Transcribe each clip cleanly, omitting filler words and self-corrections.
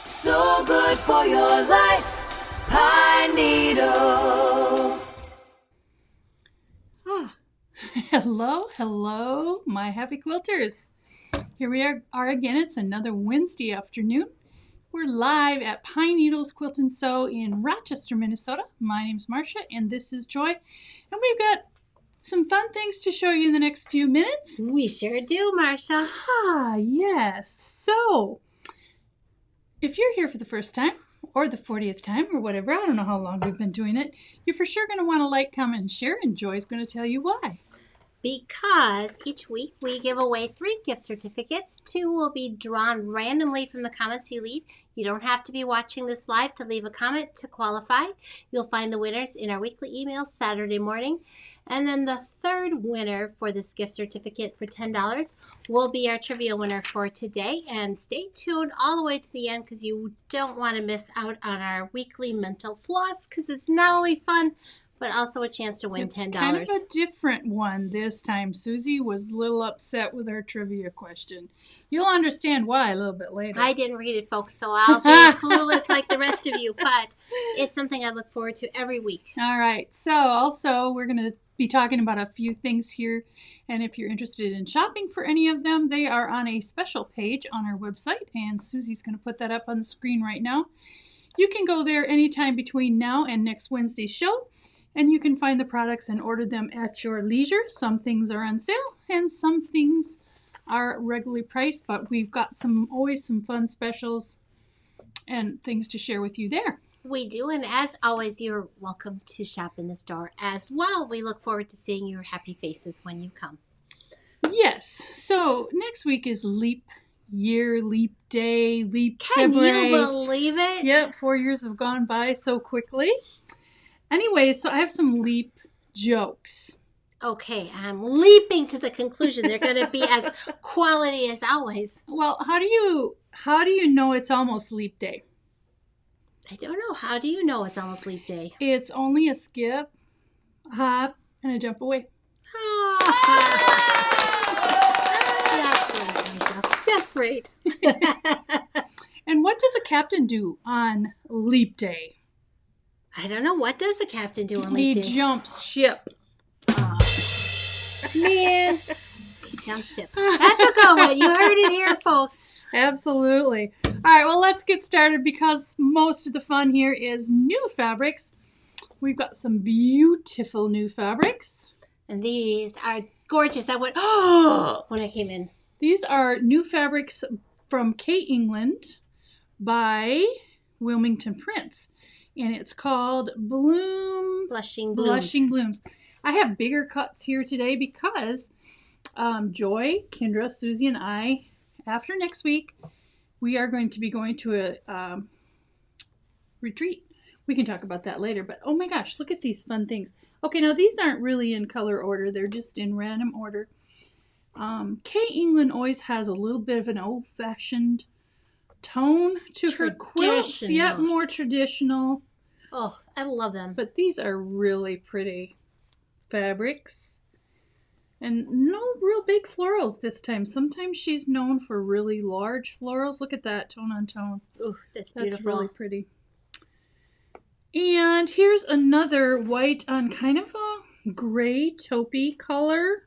So good for your life, pine needles. Hello, my happy quilters. Here we are again. It's another Wednesday afternoon. We're live at Pine Needles Quilt and Sew in Rochester, Minnesota. My name's Marcia, and this is Joy. And we've got some fun things to show you in the next few minutes. We sure do, Marcia. Yes. So, if you're here for the first time, or the 40th time, or whatever, I don't know how long we've been doing it, you're for sure going to want to like, comment, and share, and Joy's going to tell you why. Because each week we give away 3 gift certificates. 2 will be drawn randomly from the comments you leave. You don't have to be watching this live to leave a comment to qualify. You'll find the winners in our weekly email Saturday morning. And then the third winner for this gift certificate for $10 will be our trivia winner for today. And stay tuned all the way to the end because you don't want to miss out on our weekly mental floss because it's not only fun, but also a chance to win $10. It's kind of a different one this time. Susie was a little upset with our trivia question. You'll understand why a little bit later. I didn't read it, folks, so I'll be clueless like the rest of you, but it's something I look forward to every week. All right. So also we're going to be talking about a few things here. And if you're interested in shopping for any of them, they are on a special page on our website. And Susie's going to put that up on the screen right now. You can go there anytime between now and next Wednesday's show. And you can find the products and order them at your leisure. Some things are on sale and some things are regularly priced, but we've got always some fun specials and things to share with you there. We do, and as always, you're welcome to shop in the store as well. We look forward to seeing your happy faces when you come. Yes, so next week is Leap Year, Leap Day, Leap February. Can you believe it? Yep, 4 years have gone by so quickly. Anyway, so I have some leap jokes. Okay, I'm leaping to the conclusion they're going to be as quality as always. Well, how do you know it's almost leap day? I don't know. How do you know it's almost leap day? It's only a skip, a hop, and a jump away. That's great. And what does a captain do on leap day? I don't know. What does a captain do on leap day? He jumps ship. Man. He jumps ship. That's a good one. You heard it here, folks. Absolutely. All right, well, let's get started because most of the fun here is new fabrics. We've got some beautiful new fabrics. And these are gorgeous. I went, oh, when I came in. These are new fabrics from K England by Wilmington Prints. And it's called Blushing Blooms. I have bigger cuts here today because Joy, Kendra, Susie, and I, after next week, we are going to be going to a retreat. We can talk about that later, but oh my gosh, look at these fun things. Okay, now these aren't really in color order. They're just in random order. K England always has a little bit of an old-fashioned tone to her quilts. Yep, more traditional. Oh, I love them. But these are really pretty fabrics. And no real big florals this time. Sometimes she's known for really large florals. Look at that, tone on tone. Oh, that's beautiful. That's really pretty. And here's another white on kind of a gray taupey color.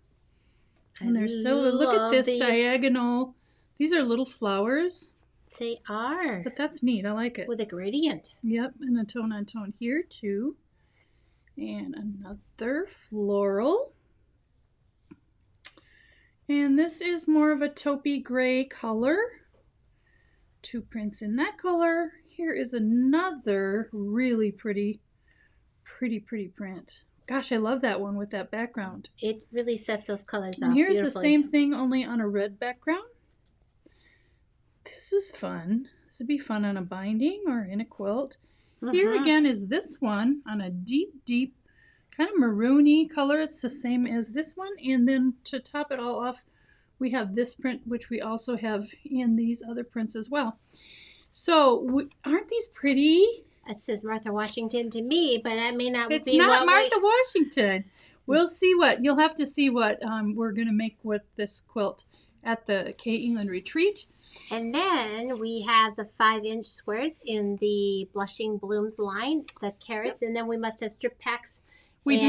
And they're so, look at this diagonal. These are little flowers. They are. But that's neat. I like it. With a gradient. Yep, and a tone on tone here too. And another floral. And this is more of a taupey gray color. 2 prints in that color. Here is another really pretty print. Gosh, I love that one with that background. It really sets those colors off. And here's the same thing, only on a red background. This is fun. This would be fun on a binding or in a quilt. Here again is this one on a deep, kind of maroony color. It's the same as this one. And then to top it all off, we have this print, which we also have in these other prints as well. So aren't these pretty? It says Martha Washington to me, but that may not be It's not Martha Washington. We'll see what, you'll have to see what we're going to make with this quilt at the K England Retreat. And then we have the 5-inch squares in the Blushing Blooms line, the carrots, and then we must have strip packs. We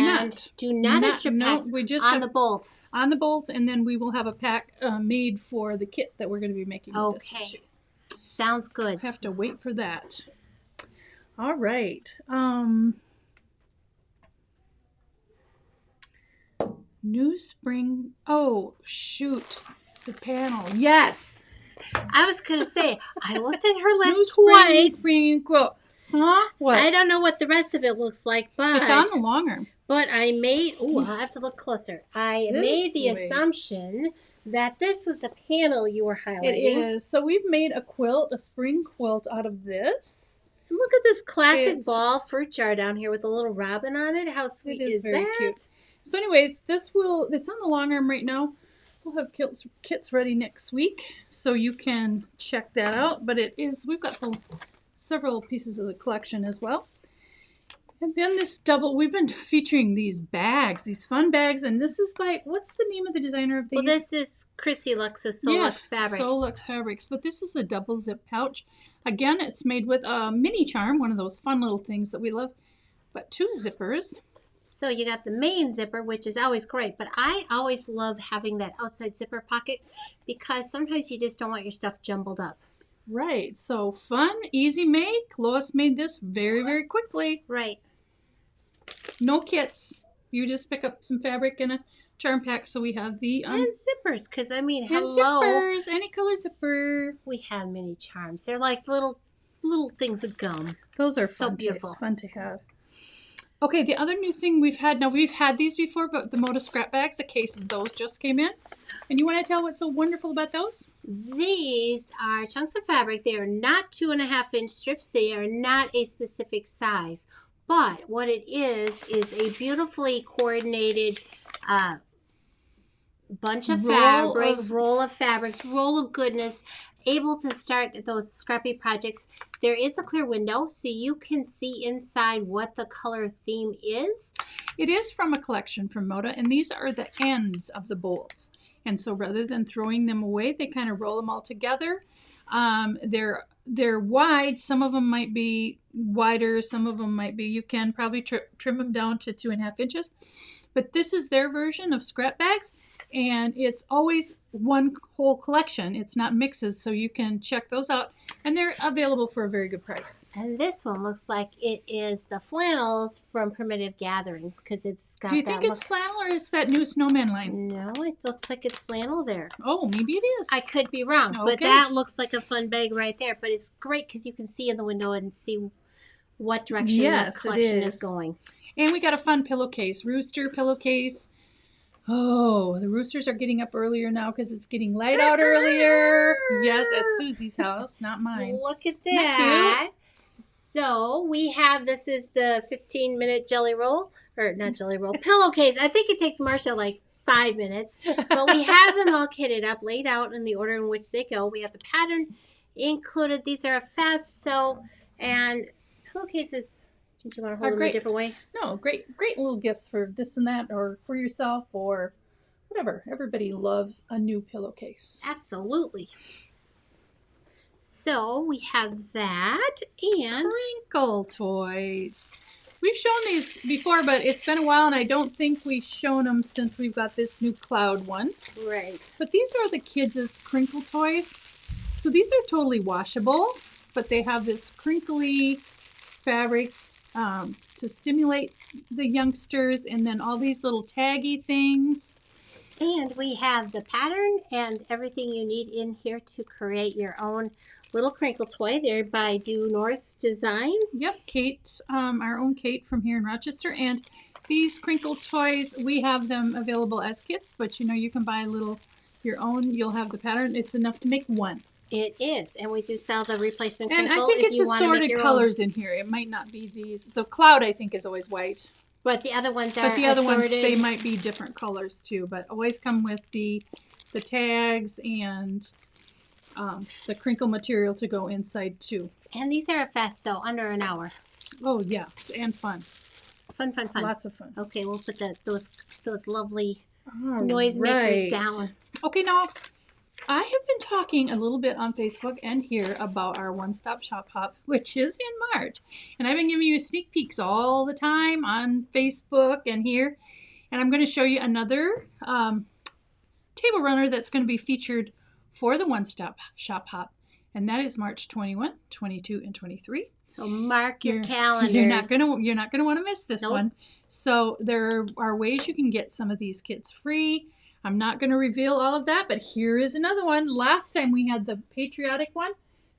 do not have strip packs we just on have the bolt. On the bolts, and then we will have a pack made for the kit that we're going to be making with this one too. Sounds good. Have to wait for that. All right. New spring. Oh, shoot. The panel. Yes. I was going to say, I looked at her New list spring, twice. spring quilt. Huh? What? I don't know what the rest of it looks like, but It's on the long arm. But I made, I'll have to look closer. I made the assumption that this was the panel you were highlighting. It is. So we've made a quilt, a spring quilt out of this. And look at this classic ball fruit jar down here with a little robin on it. How sweet is very that? Cute. So anyways, it's on the long arm right now. We'll have kits ready next week, so you can check that out. But we've got several pieces of the collection as well. And then we've been featuring these bags, these fun bags, and this is by, what's the name of the designer of these? Well, this is Chrissy Lux's Lux Fabrics. Lux Fabrics, but this is a double zip pouch. Again, it's made with a mini charm, one of those fun little things that we love, but 2 zippers. So you got the main zipper, which is always great, but I always love having that outside zipper pocket because sometimes you just don't want your stuff jumbled up. Right, so fun, easy make. Lois made this very, very quickly. Right. No kits. You just pick up some fabric and a charm pack, so we have the... and zippers, because I mean, and hello. zippers, any color zipper. We have mini charms. They're like little things of gum. Those are so beautiful. Fun to have. Okay, the other new thing we've had these before, but the Moda scrap bags, a case of those just came in. And you want to tell what's so wonderful about those? These are chunks of fabric. They are not 2.5-inch strips. They are not a specific size. But what it is a beautifully coordinated bunch of roll of fabrics, roll of goodness, able to start those scrappy projects. There is a clear window, so you can see inside what the color theme is. It is from a collection from Moda, and these are the ends of the bolts. And so rather than throwing them away, they kind of roll them all together. They're wide. Some of them might be wider. Some of them might be, you can probably trim them down to 2.5 inches. But this is their version of scrap bags, and it's always one whole collection. It's not mixes, so you can check those out, and they're available for a very good price. And this one looks like it is the flannels from Primitive Gatherings, because it's got that. Do you think it's flannel, or is that new snowman line? No, it looks like it's flannel there. Oh, maybe it is. I could be wrong, but that looks like a fun bag right there. But it's great because you can see in the window and see what direction the collection is going. And we got a fun pillowcase, rooster pillowcase. Oh, the roosters are getting up earlier now because it's getting light out earlier. Yes, at Susie's house, not mine. Look at that. So we have, this is the 15-minute jelly roll, or not jelly roll, pillowcase. I think it takes Marsha like 5 minutes, but we have them all kitted up, laid out in the order in which they go. We have the pattern included. These are a fast sew, and pillowcases. Did you want to hold them a different way? No, great little gifts for this and that, or for yourself, or whatever. Everybody loves a new pillowcase. Absolutely. So we have that, and Crinkle Toys. We've shown these before, but it's been a while, and I don't think we've shown them since we've got this new cloud one. Right. But these are the kids' Crinkle Toys. So these are totally washable, but they have this crinkly fabric to stimulate the youngsters, and then all these little taggy things. And we have the pattern and everything you need in here to create your own little crinkle toy. They're by Due North Designs. Yep, Kate, our own Kate from here in Rochester. And these crinkle toys, we have them available as kits, but you can buy your own. You'll have the pattern. It's enough to make one. It is, and we do sell the replacement crinkle. And I think it's assorted colors in here. It might not be these. The cloud, I think, is always white. But the other ones are But the other ones, they might be different colors too. But always come with the tags and the crinkle material to go inside too. And these are a fast sew, under an hour. Oh yeah, and fun. Fun. Lots of fun. Okay, we'll put those lovely noisemakers down. Okay, now I have been talking a little bit on Facebook and here about our OneStop Shop Hop, which is in March. And I've been giving you sneak peeks all the time on Facebook and here. And I'm going to show you another table runner that's going to be featured for the OneStop Shop Hop. And that is March 21, 22, and 23. So mark your calendars. You're not gonna want to miss this Nope. one. So there are ways you can get some of these kits free. I'm not going to reveal all of that, but here is another one. Last time we had the patriotic one.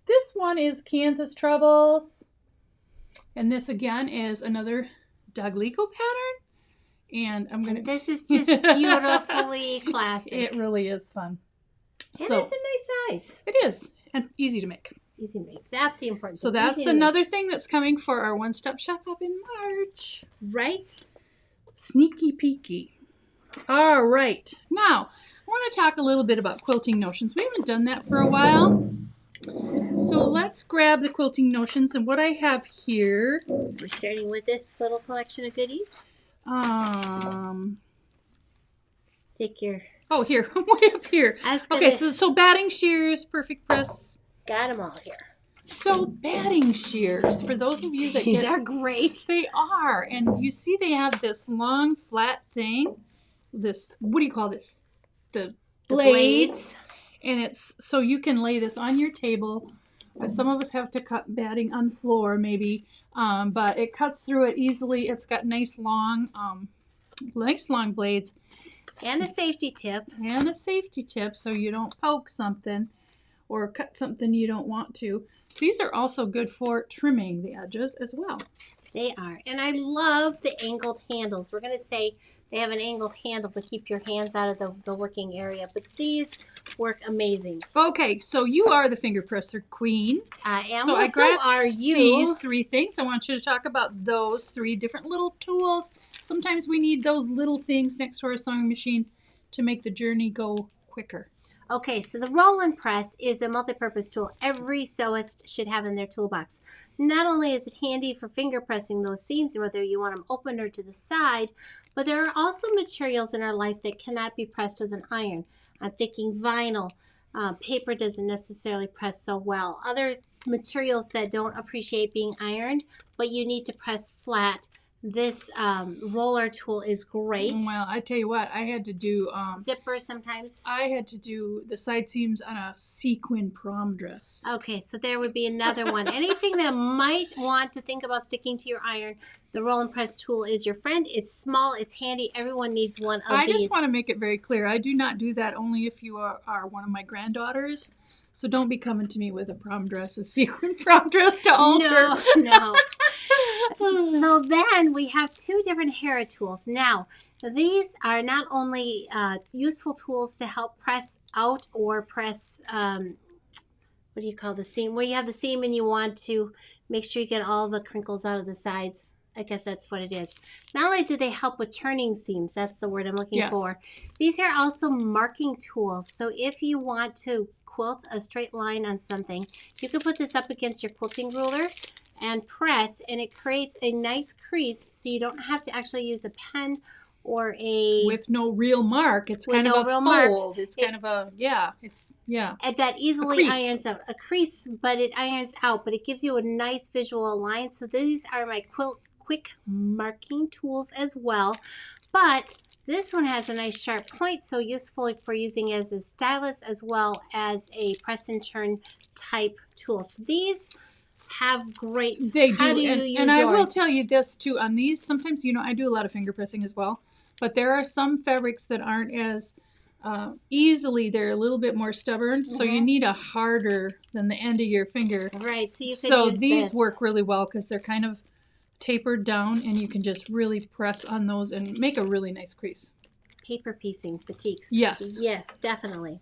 This one is Kansas Troubles. And this again is another Doglico pattern. And this is just beautifully classic. It really is fun. And So it's a nice size. it is. And easy to make. Easy to make. That's the important So thing. that's Easy to another thing that's coming for our One-Stop Shop Hop in March. make. Right? Sneaky peeky. All right. Now, I want to talk a little bit about Quilting Notions. We haven't done that for a while. So let's grab the Quilting Notions. And what I have here... We're starting with this little collection of goodies. Take your... Oh, here. Way up here. Okay, so batting shears, perfect press. Got them all here. So batting shears, for those of you that These are great. They are. And you see they have this long, flat thing. This, what do you call this? The blades. And it's, so you can lay this on your table. Some of us have to cut batting on the floor, maybe. But it cuts through it easily. It's got nice long blades. And a safety tip. And a safety tip so you don't poke something or cut something you don't want to. These are also good for trimming the edges as well. They are. And I love the angled handles. We're going to say they have an angled handle to keep your hands out of the working area. But these work amazing. Okay, so you are the finger presser queen. I am. So Well, so are you. These three things. I want you to talk about those three different little tools. Sometimes we need those little things next to our sewing machine to make the journey go quicker. Okay, so the roll and press is a multi-purpose tool every sewist should have in their toolbox. Not only is it handy for finger pressing those seams, whether you want them open or to the side, but there are also materials in our life that cannot be pressed with an iron. I'm thinking vinyl. Paper doesn't necessarily press so well. Other materials that don't appreciate being ironed, but you need to press flat. This roller tool is great. Well, I tell you what, I had to do... zipper sometimes. I had to do the side seams on a sequin prom dress. Okay, so there would be another one. Anything that might want to think about sticking to your iron, the roll and press tool is your friend. It's small, it's handy. Everyone needs one of these. I just want to make it very clear. I do not do that only if you are one of my granddaughters. So don't be coming to me with a prom dress, a sequin prom dress to alter. No. So then we have two different Hera tools. Now, these are not only useful tools to help press out or press, what do you call the seam? Where you have the seam and you want to make sure you get all the crinkles out of the sides. I guess that's what it is. Not only do they help with turning seams, that's the word I'm looking for. These are also marking tools. So if you want to quilt a straight line on something, you can put this up against your quilting ruler and press, and it creates a nice crease so you don't have to actually use a pen or a... With no real mark. It's kind of a fold. It's kind of a, And that easily irons out. A crease, but it irons out, but it gives you a nice visual line. So these are my quick marking tools as well. But this one has a nice sharp point, so useful for using as a stylus as well as a press and turn type tool. So these have great... They do. How do you use yours? I will tell you this too. On these, sometimes, I do a lot of finger pressing as well. But there are some fabrics that aren't as easily, they're a little bit more stubborn. So you need a harder than the end of your finger. Right. So you can use these work really well because they're kind of tapered down and you can just really press on those and make a really nice crease. Paper piecing fatigues. Yes. Yes, definitely.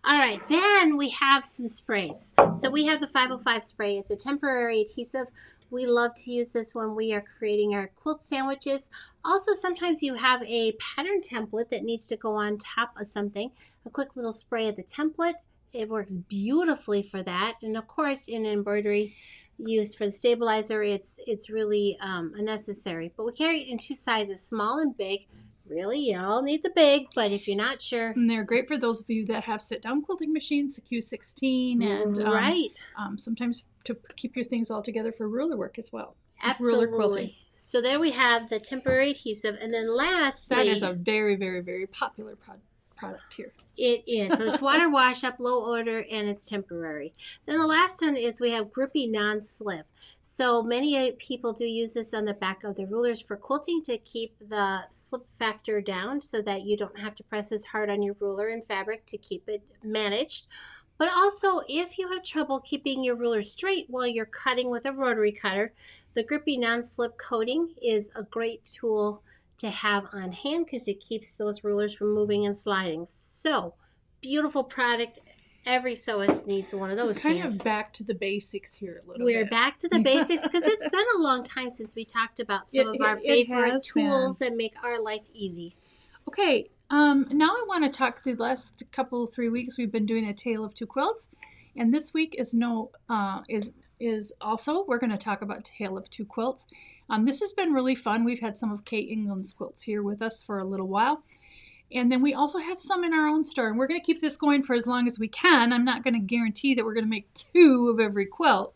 All right, then we have some sprays. So we have the 505 spray. It's a temporary adhesive. We love to use this when we are creating our quilt sandwiches. Also, sometimes you have a pattern template that needs to go on top of something. A quick little spray of the template. It works beautifully for that. And of course, in embroidery used for the stabilizer, it's really unnecessary. But we carry it in two sizes, small and big. Really, you all need the big, but if you're not sure. And they're great for those of you that have sit-down quilting machines, the Q16, and Right. Sometimes to keep your things all together for ruler work as well. Absolutely. Ruler quilting. So there we have the temporary adhesive. And then lastly, That is a very, very, very popular product here. it is. So it's water wash up, low odor, and it's temporary. Then the last one is we have grippy non-slip. So many people do use this on the back of the rulers for quilting to keep the slip factor down so that you don't have to press as hard on your ruler and fabric to keep it managed. But also, if you have trouble keeping your ruler straight while you're cutting with a rotary cutter, the grippy non-slip coating is a great tool to have on hand because it keeps those rulers from moving and sliding. So, beautiful product. Every sewist needs one of those. Kind of back to the basics here a little We're bit. back to the basics because it's been a long time since we talked about some of our favorite tools that make our life easy. Okay, now I want to talk the last 3 weeks we've been doing a tale of two quilts, and this week is also we're going to talk about tale of two quilts. This has been really fun. We've had some of Kate England's quilts here with us for a little while, and then we also have some in our own store, and we're going to keep this going for as long as we can. I'm not going to guarantee that we're going to make 2 of every quilt.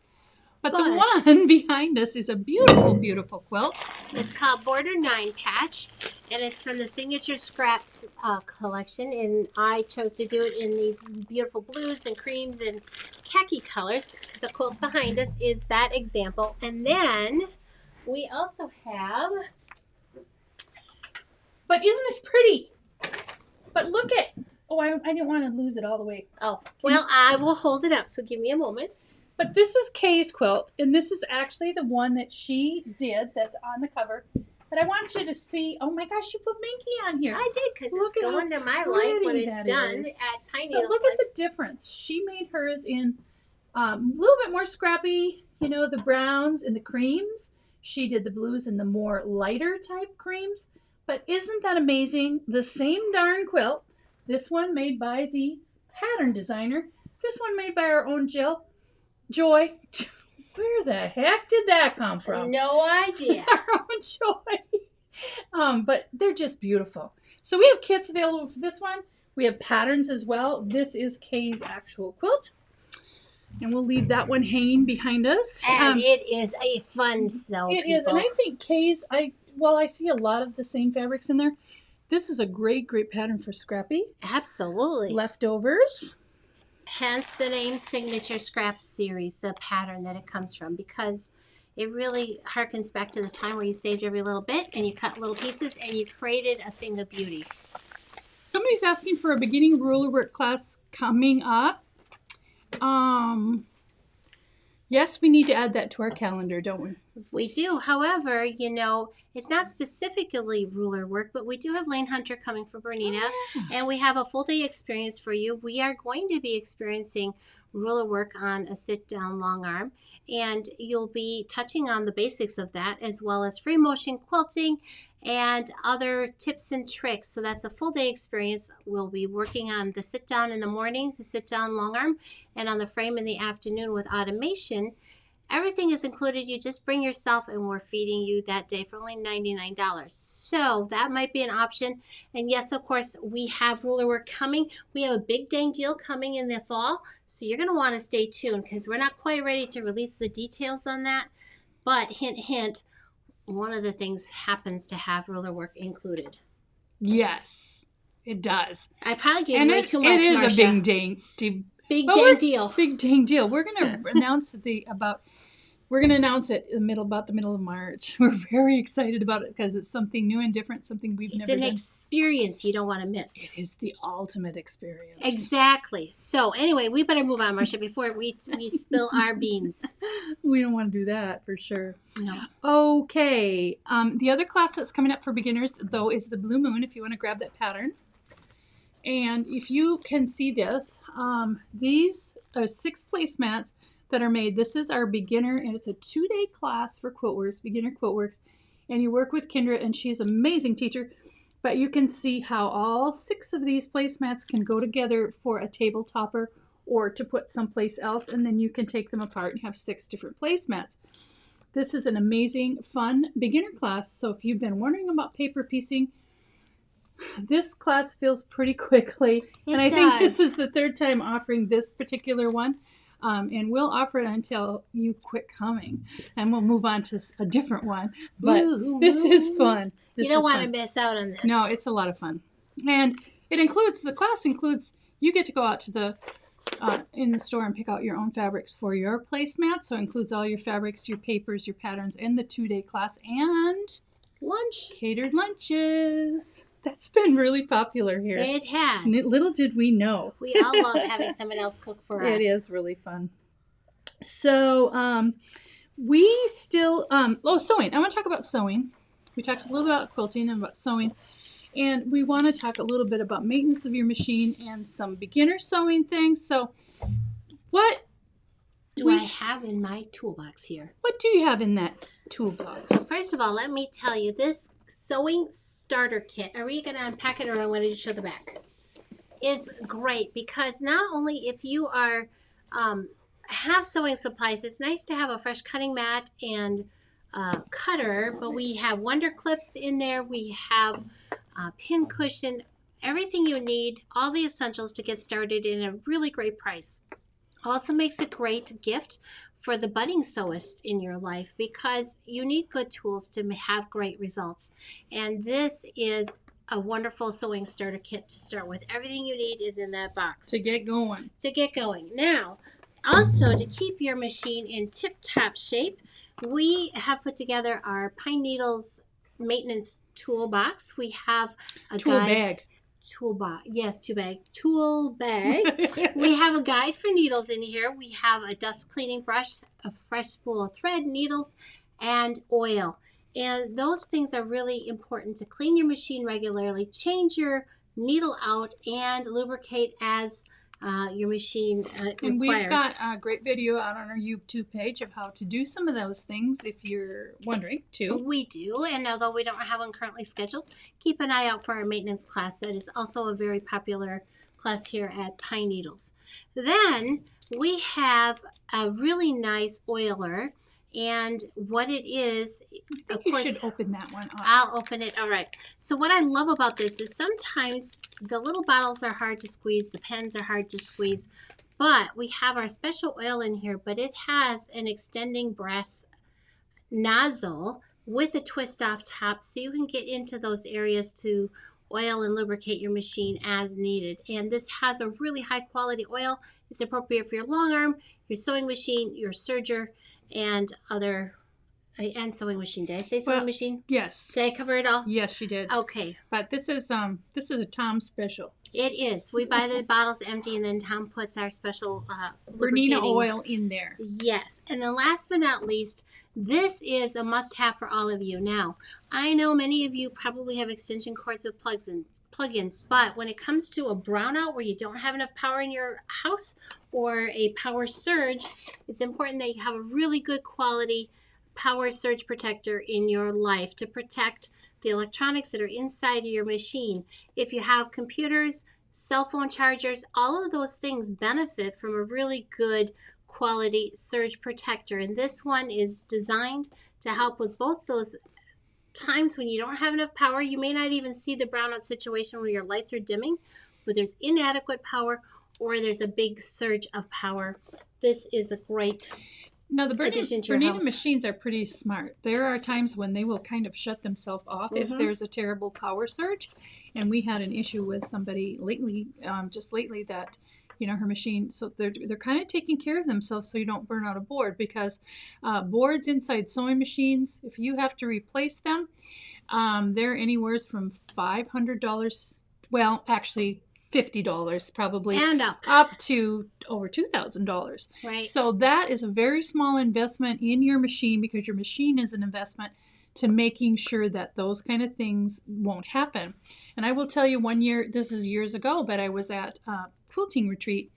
But the one behind us is a beautiful, beautiful quilt. It's called Border 9 Patch, and it's from the Signature Scraps collection. And I chose to do it in these beautiful blues and creams and khaki colors. The quilt behind us is that example. And then we also have... But isn't this pretty? But look at... Oh, I didn't want to lose it all the way. Oh, well, I will hold it up, so give me a moment. But this is Kay's quilt, and this is actually the one that she did that's on the cover. But I want you to see, oh my gosh, you put Minky on here. I did, because it's going to my life when it's done at Pine Needles. But look at the difference. She made hers in a little bit more scrappy, the browns and the creams. She did the blues and the more lighter type creams. But isn't that amazing? The same darn quilt. This one made by the pattern designer. This one made by our own Joy. Where the heck did that come from? No idea. Our own Joy. But they're just beautiful. So we have kits available for this one. We have patterns as well. This is Kay's actual quilt. And we'll leave that one hanging behind us. And it is a fun sew. It is. And I think Kay's, I see a lot of the same fabrics in there. This is a great, great pattern for scrappy. Absolutely. Leftovers. Hence the name Signature Scraps Series, the pattern that it comes from, because it really harkens back to the time where you saved every little bit and you cut little pieces and you created a thing of beauty. Somebody's asking for a beginning ruler work class coming up. Yes, we need to add that to our calendar, don't we? We do. However, it's not specifically ruler work, but we do have Lane Hunter coming for Bernina, and we have a full day experience for you. We are going to be experiencing ruler work on a sit-down long arm, and you'll be touching on the basics of that, as well as free motion quilting and other tips and tricks. So that's a full day experience. We'll be working on the sit down in the morning, the sit down long arm, and on the frame in the afternoon with automation. Everything is included. You just bring yourself, and we're feeding you that day for only $99. So that might be an option. And yes, of course, we have ruler work coming. We have a big dang deal coming in the fall. So you're going to want to stay tuned, because we're not quite ready to release the details on that. But hint, hint, one of the things happens to have ruler work included. Yes, it does. I probably gave way too much, It is Marcia. a big dang deal. Big dang deal. We're going to announce we're going to announce it about the middle of March. We're very excited about it because it's something new and different, something we've never done. It's an experience you don't want to miss. It is the ultimate experience. Exactly. So anyway, we better move on, Marcia, before we spill our beans. We don't want to do that for sure. No. Okay. The other class that's coming up for beginners, though, is the Blue Moon, if you want to grab that pattern. And if you can see this, these are 6 placemats that are made. This is our beginner, and it's a 2-day class for Quiltworks, Beginner Quiltworks. And you work with Kendra, and she's an amazing teacher. But you can see how all 6 of these placemats can go together for a table topper or to put someplace else, and then you can take them apart and have 6 different placemats. This is an amazing, fun beginner class. So if you've been wondering about paper piecing, This class fills pretty quickly. And I think this is the third time offering this particular one. And we'll offer it until you quit coming. And we'll move on to a different one. But this is fun. You don't want to miss out on this. No, it's a lot of fun. And the class includes, you get to go out to the in the store and pick out your own fabrics for your placemat. So it includes all your fabrics, your papers, your patterns, and the 2-day class, and lunch. Catered lunches. That's been really popular here. It has. Little did we know. We all love having someone else cook for us. It is really fun. So we still, sewing. I want to talk about sewing. We talked a little about quilting and about sewing. And we want to talk a little bit about maintenance of your machine and some beginner sewing things. So what do I have in my toolbox here? What do you have in that toolbox? So first of all, let me tell you, this sewing starter kit, are we going to unpack it or I want to show the back? Is great because not only if you are have sewing supplies, it's nice to have a fresh cutting mat and cutter, but we have wonder clips in there. We have pin cushion, everything you need, all the essentials to get started in a really great price. Also makes a great gift for the budding sewist in your life because you need good tools to have great results. And this is a wonderful sewing starter kit to start with. Everything you need is in that box. To get going. Now, also to keep your machine in tip-top shape, we have put together our pine needles maintenance toolbox. We have a tool bag. Tool bag. We have a guide for needles in here. We have a dust cleaning brush, a fresh spool of thread, needles, and oil. And those things are really important to clean your machine regularly, change your needle out, and lubricate as your machine requires. And we've got a great video out on our YouTube page of how to do some of those things if you're wondering too. We do, and although we don't have one currently scheduled, keep an eye out for our maintenance class. That is also a very popular class here at Pine Needles. Then we have a really nice oiler. And what it is, of course, you should open that one up. I'll open it. All right. So what I love about this is sometimes the little bottles are hard to squeeze, the pens are hard to squeeze, but we have our special oil in here, but it has an extending brass nozzle with a twist off top so you can get into those areas to oil and lubricate your machine as needed. And this has a really high quality oil. It's appropriate for your long arm, your sewing machine, your serger, and sewing machine. Did I say sewing machine? Yes. Did I cover it all? Yes, you did. Okay. But this is a Tom special. It is. We buy the bottles empty, and then Tom puts our special Bernina oil in there. Yes. And then last but not least, this is a must-have for all of you. Now, I know many of you probably have extension cords with plug-ins, but when it comes to a brownout where you don't have enough power in your house or a power surge, it's important that you have a really good quality power surge protector in your life to protect the electronics that are inside of your machine. If you have computers, cell phone chargers, all of those things benefit from a really good quality surge protector. And this one is designed to help with both those times when you don't have enough power. You may not even see the brownout situation where your lights are dimming, but there's inadequate power or there's a big surge of power. This is a great Now, the addition to your Bernina house. machines are pretty smart. There are times when they will kind of shut themselves off if there's a terrible power surge. And we had an issue with somebody lately, that, her machine, so they're kind of taking care of themselves so you don't burn out a board, because boards inside sewing machines, if you have to replace them, they're anywhere from $500, well, actually $50 probably, and up to over $2,000. Right. So that is a very small investment in your machine, because your machine is an investment to making sure that those kind of things won't happen. And I will tell you, one year, this is years ago, but I was at a quilting retreat,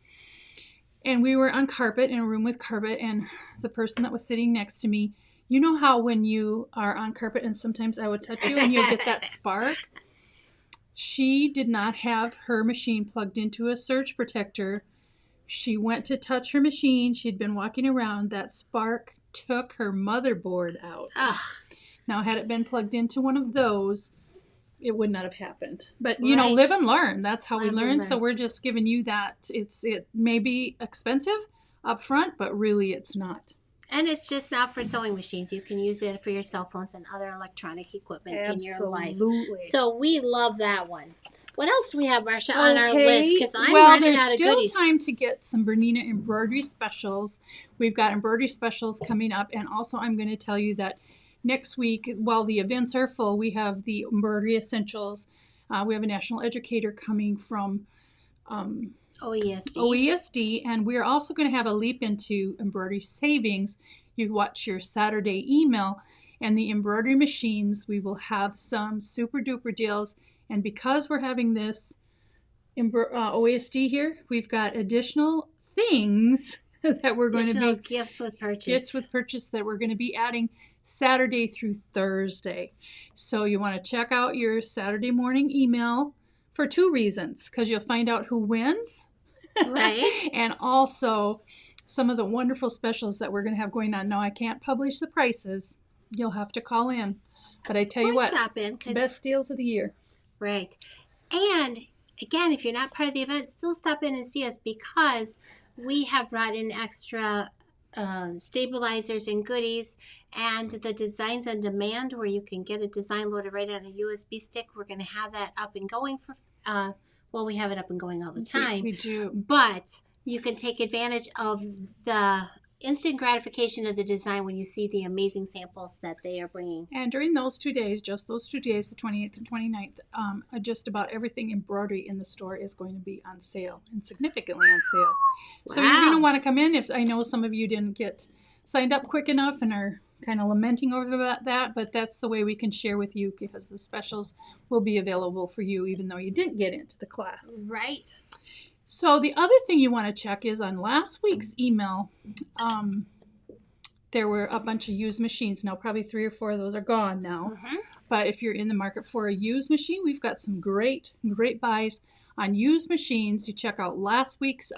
and we were on carpet, in a room with carpet, and the person that was sitting next to me, you know how when you are on carpet and sometimes I would touch you and you'll get that spark? She did not have her machine plugged into a surge protector. She went to touch her machine. She'd been walking around. That spark took her motherboard out. Ugh. Now, had it been plugged into one of those, it would not have happened. But, you know, Right. live and learn. That's how we Live and learn. learn. So we're just giving you that. It may be expensive up front, but really it's not. And it's just not for sewing machines. You can use it for your cell phones and other electronic equipment in your life. Absolutely. So we love that one. What else do we have, Marsha, on our list? Because I'm running out of there's goodies. still time to get some Bernina embroidery specials. We've got embroidery specials coming up. And also I'm going to tell you that next week, while the events are full, we have the embroidery essentials. We have a national educator coming from OESD. OESD, and we're also going to have a leap into embroidery savings. You watch your Saturday email, and the embroidery machines, we will have some super duper deals. And because we're having this OESD here, we've got additional things that we're going to be gifts with purchase that we're going to be adding Saturday through Thursday. So you want to check out your Saturday morning email for 2 reasons, because you'll find out who wins, right? And also some of the wonderful specials that we're going to have going on. Now, I can't publish the prices. You'll have to call in. But I tell you what, stop in, best deals of the year. Right. And again, if you're not part of the event, still stop in and see us, because we have brought in extra stabilizers and goodies, and the designs on demand, where you can get a design loaded right on a USB stick. We're going to have that up and going for we have it up and going all the time. We do. But you can take advantage of the instant gratification of the design when you see the amazing samples that they are bringing. And during those 2 days, just those 2 days, the 28th and 29th, just about everything embroidery in the store is going to be on sale, and significantly on sale. So you're going to want to come in. If I know some of you didn't get signed up quick enough and are kind of lamenting over that, but that's the way we can share with you, because the specials will be available for you even though you didn't get into the class. Right. So the other thing you want to check is on last week's email, there were a bunch of used machines. Now, probably 3 or 4 of those are gone now. Mm-hmm. But if you're in the market for a used machine, we've got some great buys on used machines. You check out last week's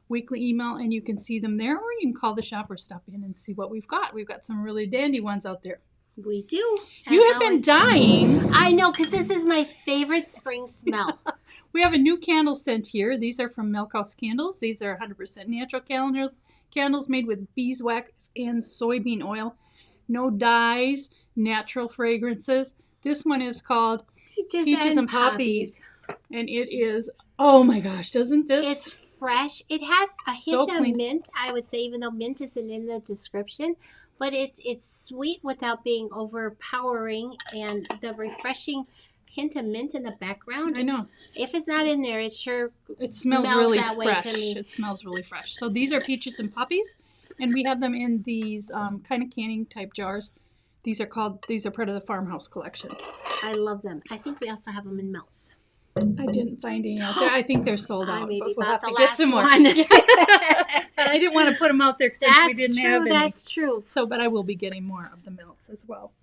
weekly email and you can see them there, or you can call the shop or stop in and see what we've got. We've got some really dandy ones out there. We do. You have been dying. I know, because this is my favorite spring smell. We have a new candle scent here. These are from Milk House Candles. These are 100% natural candles made with beeswax and soybean oil. No dyes, natural fragrances. This one is called Peaches and Poppies. And it is, oh my gosh, doesn't this? It's fresh. It has a hint So of clean. mint, I would say, even though mint isn't in the description. But it's sweet without being overpowering, and the refreshing hint of mint in the background. I know. If it's not in there, it sure It smells really that fresh. way to me. It smells really fresh. So these are Peaches and Poppies, and we have them in these kind of canning type jars. These are part of the Farmhouse collection. I love them. I think we also have them in melts. I didn't find any out there. I think they're sold out, maybe but we'll bought have to the get last some more. one. But I didn't want to put them out there since we didn't have any. That's true. So, but I will be getting more of the melts as well.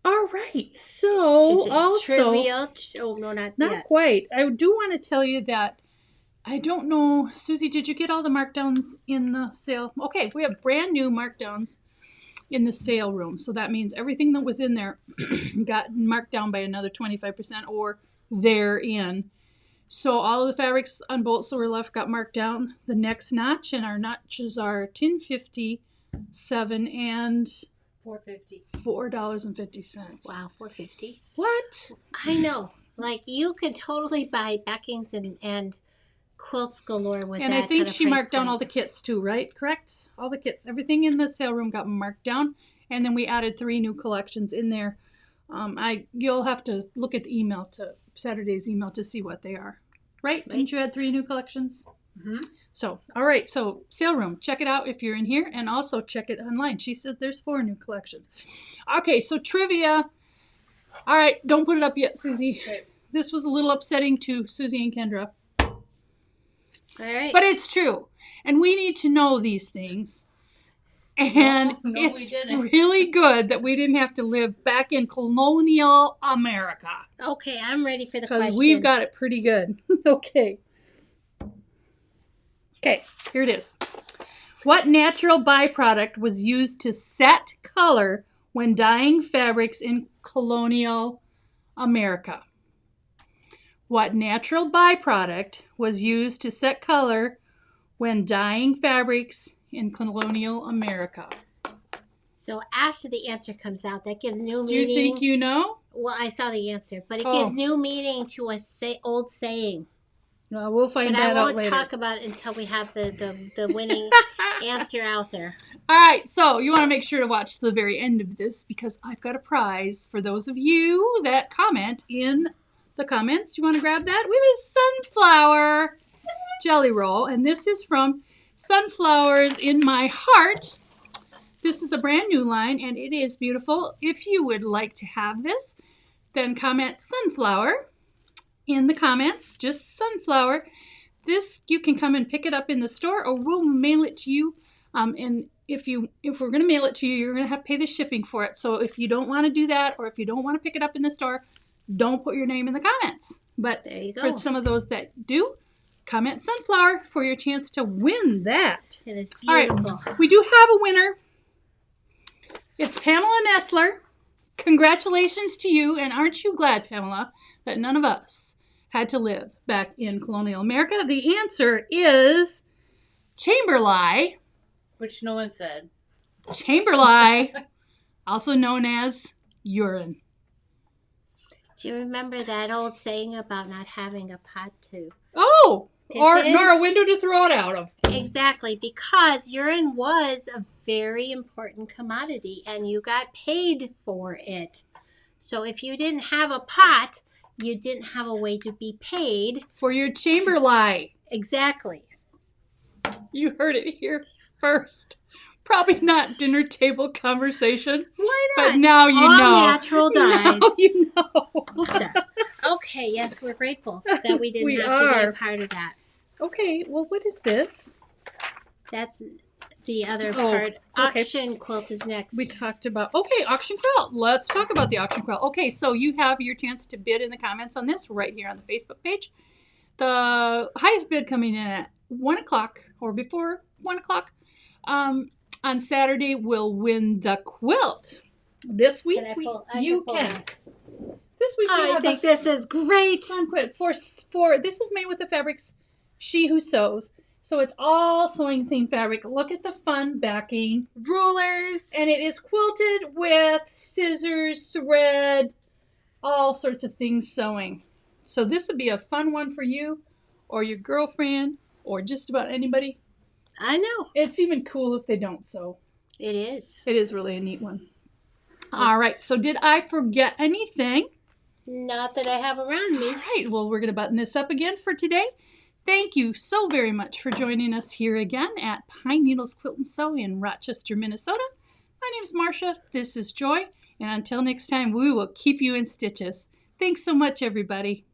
All right. So, Is it also, trivial? Oh, no, not yet. quite. I do want to tell you that I don't know, Susie, did you get all the markdowns in the sale? Okay, we have brand new markdowns in the sale room. So that means everything that was in there got marked down by another 25% or therein. So all of the fabrics on bolts that were left got marked down the next notch, and our notches are $10.57 and $4.50. Wow, $4.50. What? I know. Like, you could totally buy backings and quilts galore with And that. I think kind of she price marked down point. all the kits too, right? Correct? All the kits. Everything in the sale room got marked down. And then we added 3 new collections in there. You'll have to look at the Saturday's email to see what they are. Right? Didn't you add 3 new collections? Mm-hmm. So, all right. So, sale room. Check it out if you're in here, and also check it online. She said there's 4 new collections. Okay, so trivia. All right, don't put it up yet, Susie. Okay. This was a little upsetting to Susie and Kendra. All right. But it's true. And we need to know these things. And No, it's we didn't. really good that we didn't have to live back in colonial America. Okay, I'm ready for the Because question. we've got it pretty good. Okay, here it is. What natural byproduct was used to set color when dyeing fabrics in colonial America? What natural byproduct was used to set color when dyeing fabrics in colonial America? So after the answer comes out, that gives new Do you meaning. think you know? Well, I saw the answer, but it Oh. gives new meaning to a old saying. Well, we'll find But that I out won't later. talk about it until we have the winning answer out there. All right, so you want to make sure to watch the very end of this because I've got a prize for those of you that comment in the comments. You want to grab that? We have a sunflower jelly roll, and this is from Sunflowers in My Heart. This is a brand new line, and it is beautiful. If you would like to have this, then comment sunflower in the comments, just sunflower. This, you can come and pick it up in the store, or we'll mail it to you. And if we're going to mail it to you, you're going to have to pay the shipping for it. So if you don't want to do that, or if you don't want to pick it up in the store, don't put your name in the comments. But There you go. for some of those that do, comment sunflower for your chance to win that. It is All right, beautiful. we do have a winner. It's Pamela Nestler. Congratulations to you, and aren't you glad, Pamela, that none of us had to live back in colonial America? The answer is chamberlain. Which no one said. Chamberlain, also known as urine. Do you remember that old saying about not having a pot to? Oh, Is it? nor a window to throw it out of. Exactly, because urine was a very important commodity and you got paid for it. So if you didn't have a pot, you didn't have a way to be paid. For your chamberlain. Exactly. You heard it here first. Probably not dinner table conversation. Why not? But now you All know. natural dyes. Now you know. Okay, yes, we're grateful that we didn't We have to be are. a part of that. Okay, well, what is this? That's the other Oh, part. okay. Auction quilt is next. We talked about, okay, auction quilt. Let's talk about the auction quilt. Okay, so you have your chance to bid in the comments on this right here on the Facebook page. The highest bid coming in at 1 o'clock or before 1 o'clock on Saturday will win the quilt. This week, Can I pull- I you can pull can. that. This week we I have think a this is great. fun quilt. For this is made with the fabrics She Who Sews. So it's all sewing themed fabric. Look at the fun backing. Rulers. And it is quilted with scissors, thread, all sorts of things sewing. So this would be a fun one for you or your girlfriend or just about anybody. I know. It's even cool if they don't sew. It is. It is really a neat one. All right, so did I forget anything? Not that I have around me. All right, well, we're going to button this up again for today. Thank you so very much for joining us here again at Pine Needles Quilt and Sew in Rochester, Minnesota. My name is Marcia. This is Joy. And until next time, we will keep you in stitches. Thanks so much, everybody.